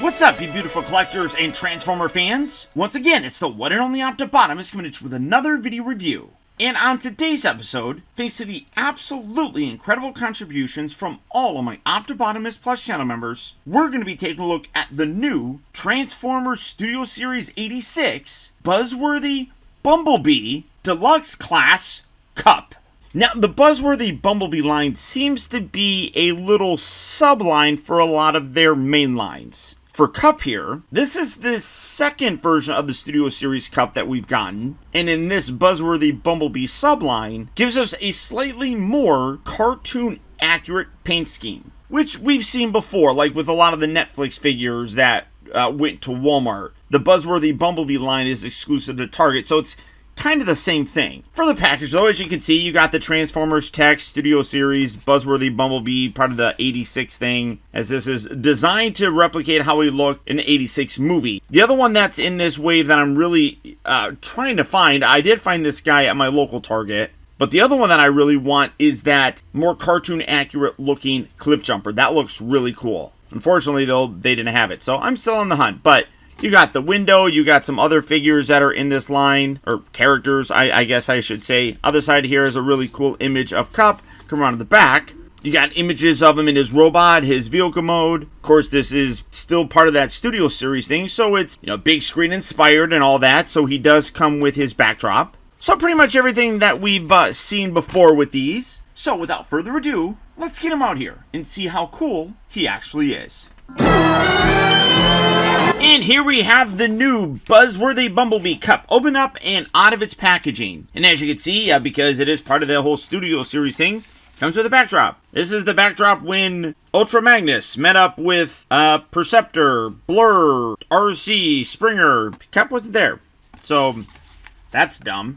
What's up, you beautiful collectors and Transformer fans? Once again, it's the one and only Optibotimus coming at you with another video review. And on today's episode, thanks to the absolutely incredible contributions from all of my Optibotimus Plus channel members, we're going to be taking a look at the new Transformers Studio Series 86 Buzzworthy Bumblebee Deluxe Class KUP. Now, the Buzzworthy Bumblebee line seems to be a little subline for a lot of their main lines. For KUP here, this is the second version of the Studio Series KUP that we've gotten, and in this Buzzworthy Bumblebee subline, gives us a slightly more cartoon-accurate paint scheme, which we've seen before, like with a lot of the Netflix figures that went to Walmart. The Buzzworthy Bumblebee line is exclusive to Target, so it's kind of the same thing. For the package, though, as you can see, you got the Transformers text, Studio Series, Buzzworthy Bumblebee, part of the 86 thing, as this is designed to replicate how he looked in the 86 movie. The other one that's in this wave that I'm really trying to find, I did find this guy at my local Target, but the other one that I really want is that more cartoon-accurate looking cliff jumper. That looks really cool. Unfortunately, though, they didn't have it, so I'm still on the hunt, but you got the window, you got some other figures that are in this line, or characters, I guess I should say. Other side here is a really cool image of KUP. Come around to the back. You got images of him in his robot, his vehicle mode. Of course, this is still part of that Studio Series thing, so it's, big screen inspired and all that, so he does come with his backdrop. So pretty much everything that we've seen before with these. So without further ado, let's get him out here and see how cool he actually is. And here we have the new Buzzworthy Bumblebee KUP open up and out of its packaging. And as you can see, because it is part of the whole Studio Series thing, comes with a backdrop. This is the backdrop when Ultra Magnus met up with Perceptor, Blur, RC, Springer. KUP wasn't there. So, that's dumb.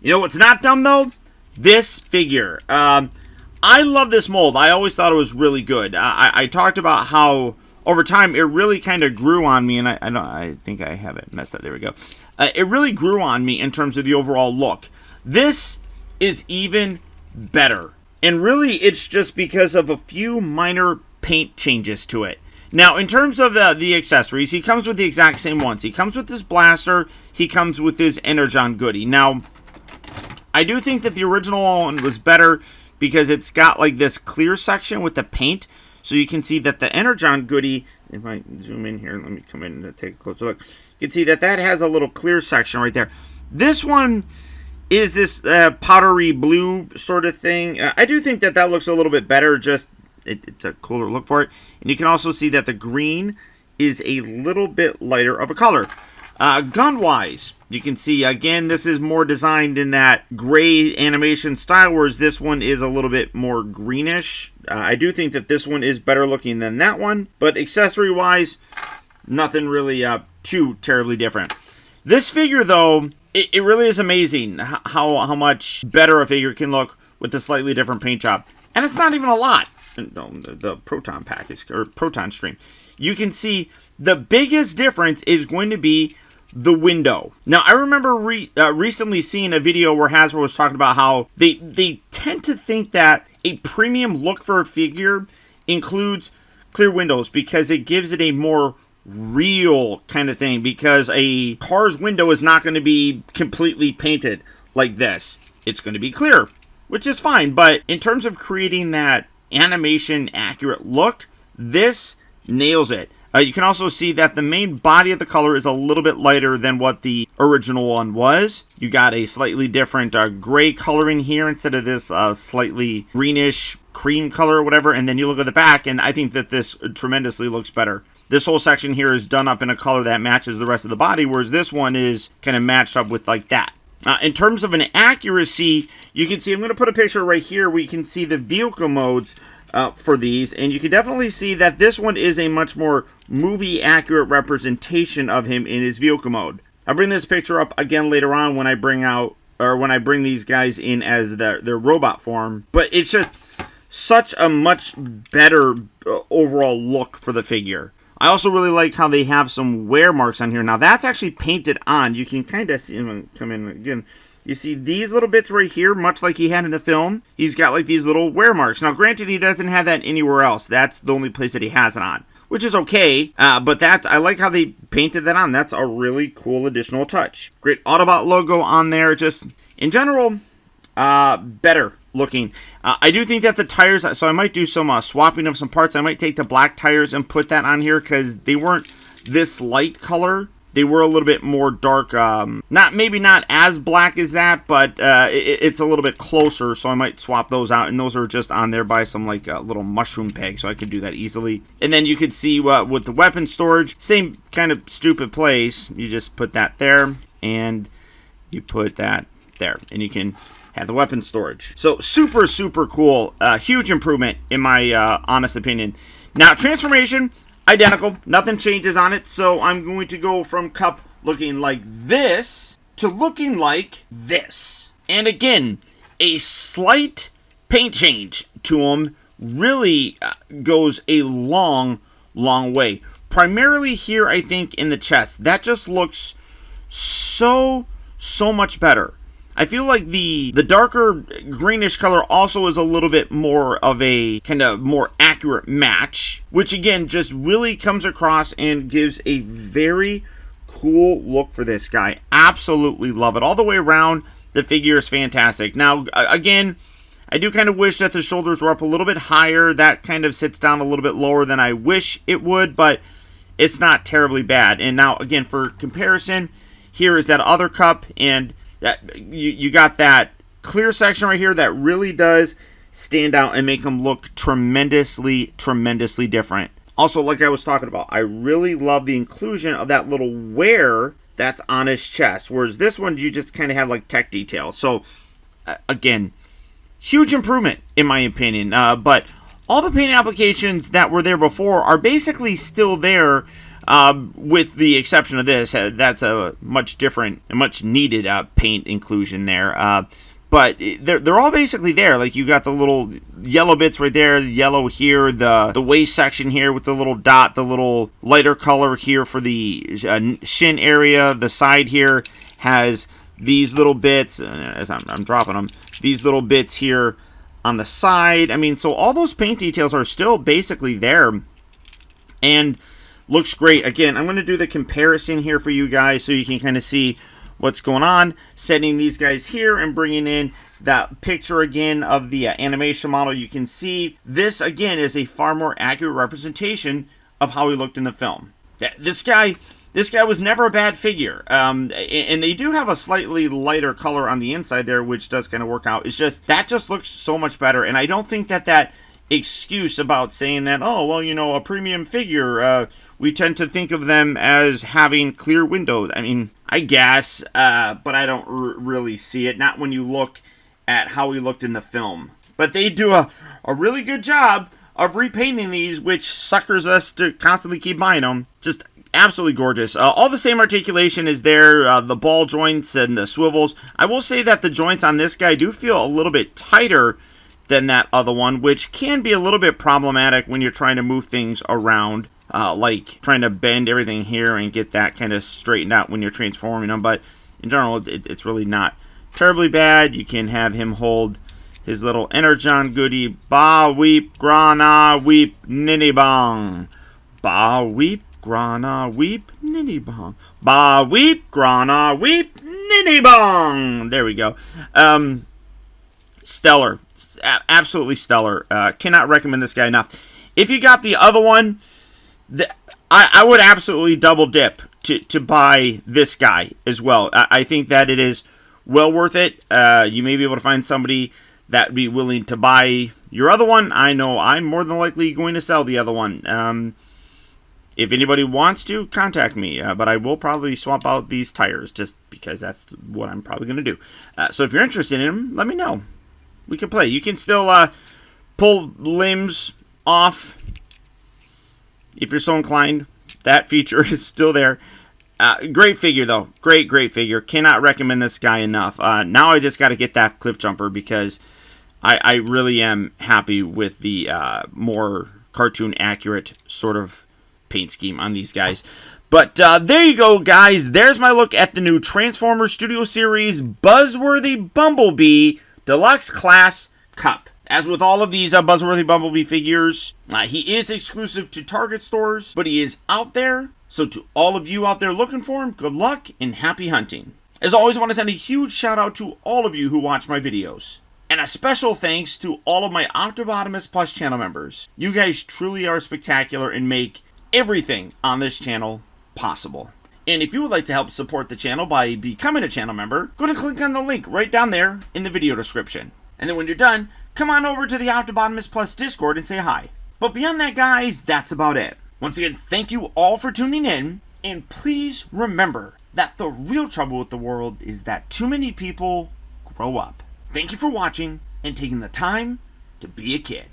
You know what's not dumb, though? This figure. I love this mold. I always thought it was really good. I talked about how over time, it really kind of grew on me, and I think I have it messed up. There we go. It really grew on me in terms of the overall look. This is even better. And really, it's just because of a few minor paint changes to it. Now, in terms of the accessories, he comes with the exact same ones. He comes with this blaster. He comes with his Energon goodie. Now, I do think that the original one was better because it's got like this clear section with the paint. So you can see that the Energon goodie, if I zoom in here, let me come in and take a closer look. You can see that that has a little clear section right there. This one is this powdery blue sort of thing. I do think that that looks a little bit better, just it's a cooler look for it. And you can also see that the green is a little bit lighter of a color. Gun-wise, you can see, again, this is more designed in that gray animation style, whereas this one is a little bit more greenish. I do think that this one is better looking than that one, but accessory-wise, nothing really too terribly different. This figure, though, it really is amazing how much better a figure can look with a slightly different paint job. And it's not even a lot. No, the Proton pack is, or Proton stream. You can see the biggest difference is going to be the window. Now, I remember recently seeing a video where Hasbro was talking about how they tend to think that a premium look for a figure includes clear windows because it gives it a more real kind of thing, because a car's window is not going to be completely painted like this. It's going to be clear, which is fine, but in terms of creating that animation accurate look, this nails it. You can also see that the main body of the color is a little bit lighter than what the original one was. You got a slightly different gray coloring here instead of this slightly greenish cream color or whatever. And then you look at the back, and I think that this tremendously looks better. This whole section here is done up in a color that matches the rest of the body, whereas this one is kind of matched up with like that. In terms of an accuracy, you can see, I'm going to put a picture right here where you can see the vehicle modes for these, and you can definitely see that this one is a much more movie accurate representation of him in his vehicle mode. I'll bring this picture up again later on when I bring these guys in as their robot form, but it's just such a much better overall look for the figure. I also really like how they have some wear marks on here. Now that's actually painted on. You can kind of see him come in again. You see these little bits right here, much like he had in the film. He's got like these little wear marks. Now granted, he doesn't have that anywhere else. That's the only place that he has it on. which is okay. But I like how they painted that on. That's a really cool additional touch. Great Autobot logo on there. Just in general, better looking. I do think that the tires, so I might do some swapping of some parts. I might take the black tires and put that on here because they weren't this light color. They were a little bit more dark, maybe not as black as that, but it's a little bit closer, so I might swap those out, and those are just on there by some like little mushroom peg, so I could do that easily. And then you could see with the weapon storage, same kind of stupid place. You just put that there, and you put that there, and you can have the weapon storage. So super, super cool. Huge improvement in my honest opinion. Now, transformation, identical, nothing changes on it, so I'm going to go from KUP looking like this to looking like this. And again, a slight paint change to them really goes a long, long way. Primarily here, I think, in the chest. That just looks so much better. I feel like the darker greenish color also is a little bit more of a kind of more accurate match, which again just really comes across and gives a very cool look for this guy. Absolutely love it. All the way around, the figure is fantastic. Now, again, I do kind of wish that the shoulders were up a little bit higher. That kind of sits down a little bit lower than I wish it would, but it's not terribly bad. And now, again, for comparison, here is that other KUP, and that you got that clear section right here that really does stand out and make them look tremendously different. Also, like I was talking about, I really love the inclusion of that little wear that's on his chest, whereas this one you just kind of have like tech details. So again, huge improvement in my opinion. But all the paint applications that were there before are basically still there. With the exception of this, that's a much different, a much needed paint inclusion there. But they're all basically there. Like you got the little yellow bits right there, the yellow here, the waist section here with the little dot, the little lighter color here for the shin area. The side here has these little bits, as I'm dropping them, these little bits here on the side. I mean, so all those paint details are still basically there. And looks great. Again, I'm going to do the comparison here for you guys so you can kind of see what's going on. Setting these guys here and bringing in that picture again of the animation model. You can see this again is a far more accurate representation of how he looked in the film. This guy was never a bad figure. And they do have a slightly lighter color on the inside there, which does kind of work out. It's just, that just looks so much better. And I don't think that excuse about saying that, oh, well, you know, a premium figure, we tend to think of them as having clear windows. I mean, I guess, but I don't really see it. Not when you look at how he looked in the film. But they do a really good job of repainting these, which suckers us to constantly keep buying them. Just absolutely gorgeous. All the same articulation is there, the ball joints and the swivels. I will say that the joints on this guy do feel a little bit tighter than that other one, which can be a little bit problematic when you're trying to move things around, like trying to bend everything here and get that kind of straightened out when you're transforming them. But in general, it's really not terribly bad. You can have him hold his little Energon goodie, ba weep grana weep ninny bong, ba weep grana weep ninny bong, ba weep grana weep ninny bong. There we go. Stellar. Absolutely stellar. Cannot recommend this guy enough. If you got the other one, I would absolutely double dip to buy this guy as well. I think that it is well worth it. You may be able to find somebody that would be willing to buy your other one. I know I'm more than likely going to sell the other one. If anybody wants to, contact me. But I will probably swap out these tires just because that's what I'm probably going to do. So if you're interested in them, let me know. We can play. You can still pull limbs off if you're so inclined. That feature is still there. Great figure, though. Great figure. Cannot recommend this guy enough. Now I just got to get that cliff jumper because I really am happy with the more cartoon accurate sort of paint scheme on these guys. But there you go, guys. There's my look at the new Transformers Studio Series Buzzworthy Bumblebee Deluxe Class KUP. As with all of these Buzzworthy Bumblebee figures, he is exclusive to Target stores, but he is out there. So to all of you out there looking for him, good luck and happy hunting. As always, I want to send a huge shout out to all of you who watch my videos. And a special thanks to all of my Optibotimus Plus channel members. You guys truly are spectacular and make everything on this channel possible. And if you would like to help support the channel by becoming a channel member, go ahead and click on the link right down there in the video description. And then when you're done, come on over to the Optibotimus Plus Discord and say hi. But beyond that, guys, that's about it. Once again, thank you all for tuning in, and please remember that the real trouble with the world is that too many people grow up. Thank you for watching and taking the time to be a kid.